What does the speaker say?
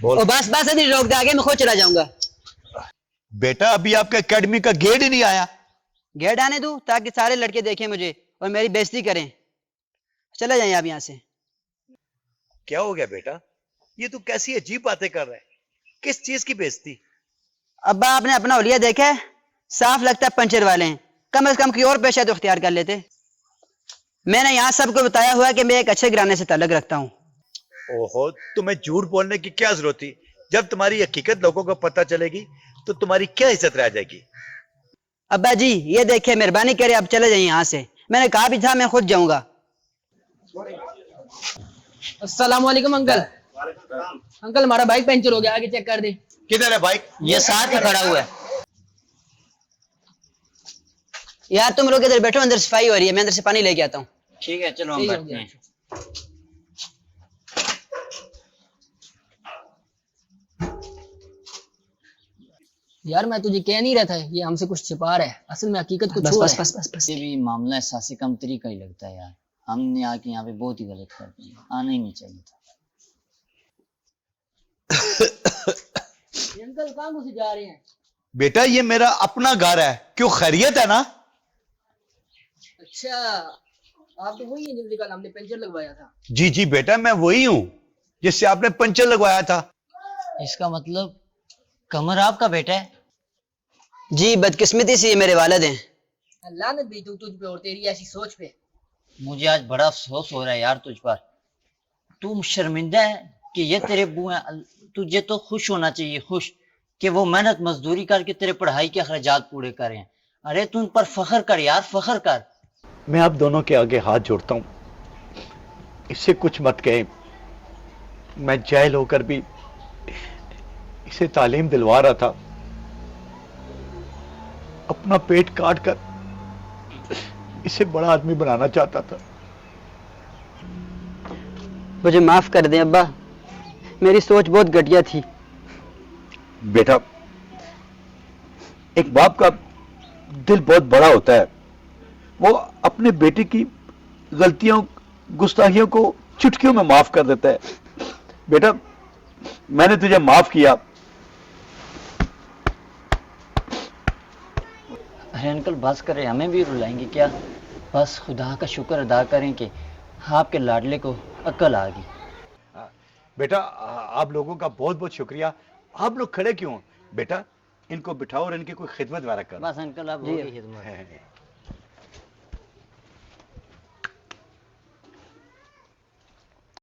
बोल। ओ बस बस अभी रोक दे आगे, मैं खुद चला जाऊंगा। बेटा अभी आपके एकेडमी का गेट ही नहीं आया। गेट आने दूं ताकि सारे लड़के देखें मुझे और मेरी बेइज्जती करें। चले जाइए आप यहाँ से। क्या हो गया बेटा, ये तू कैसी अजीब बातें कर रहा है? किस चीज की बेइज्जती? अब्बा आपने अपना हुलिया देखा है? साफ लगता है पंचर वाले हैं। कम से कम कोई और पेशा तो इख्तियार कर लेते। मैंने यहाँ सबको बताया हुआ है कि मैं एक अच्छे घराने से ताल्लुक रखता हूँ। ओहो, तुम्हें झूठ बोलने की क्या जरूरत थी? जब तुम्हारी हकीकत लोगों को पता चलेगी तो तुम्हारी क्या इज्जत रह जाएगी? अब्बा जी ये देखिए, मेहरबानी करे आप चले जाइए यहाँ से। मैंने कहा भी था मैं खुद जाऊंगा। अस्सलाम वालेकुम अंकल। अंकल हमारा बाइक पंचर हो गया, आगे चेक कर दे। किधर है बाइक? ये साथ ही खड़ा हुआ है। यार तुम लोग इधर बैठो, अंदर सफाई हो रही है, मैं अंदर से पानी लेके आता हूँ। ठीक है चलो हम बैठते हैं। यार मैं तुझे कह नहीं रहा था ये हमसे कुछ छिपा रहा है, असल में हकीकत कुछ बस और बस है। बस बस बस। ये भी मामला एहसासी कमतरी का ही लगता है यार। हमने आके यहाँ पे बहुत ही गलत कर दिया, आना ही नहीं चाहिए था। ये अंकल कहाँ घुसे जा रहे हैं? बेटा ये मेरा अपना घर है, क्यों खैरियत है ना? अच्छा आप तो वही हैं जिनसे कल हमने पंचर लगवाया था। जी जी बेटा मैं वही हूं जिससे आपने पंचर लगवाया था। इसका मतलब कमर आपका बेटा है? जी बदकिस्मती से ये मेरे वालिद हैं। लानत भी तू तुझ पे और तेरी ऐसी सोच पे। मुझे आज बड़ा अफसोस हो रहा है यार तुझ पर। तुम शर्मिंदा है कि ये तेरे अब्बू हैं। तुझे तो खुश होना चाहिए, खुश कि वो मेहनत मजदूरी करके तेरे पढ़ाई के अखराजात पूरे कर रहे हैं। अरे तू उन पर फख्र कर यार, फख्र कर। मैं आप दोनों के आगे हाथ जोड़ता हूं, इससे कुछ मत कहें। मैं जाहिल होकर भी इसे तालीम दिलवा रहा था, अपना पेट काट कर इसे बड़ा आदमी बनाना चाहता था। मुझे माफ कर दें अब्बा, मेरी सोच बहुत घटिया थी। बेटा एक बाप का दिल बहुत बड़ा होता है, वो अपने बेटे की गलतियों गुस्ताखियों को चुटकियों में माफ कर देता है। बेटा मैंने तुझे माफ किया। अरे अंकल बस करें, हमें भी रुलाएंगे क्या? बस खुदा का शुक्र अदा करें कि आपके लाडले को अक्ल आ गई। बेटा आप लोगों का बहुत बहुत शुक्रिया। आप लोग खड़े क्यों? बेटा इनको बिठाओ और इनकी कोई खिदमत वगैरह करो। बस अंकल अब होगी खिदमत।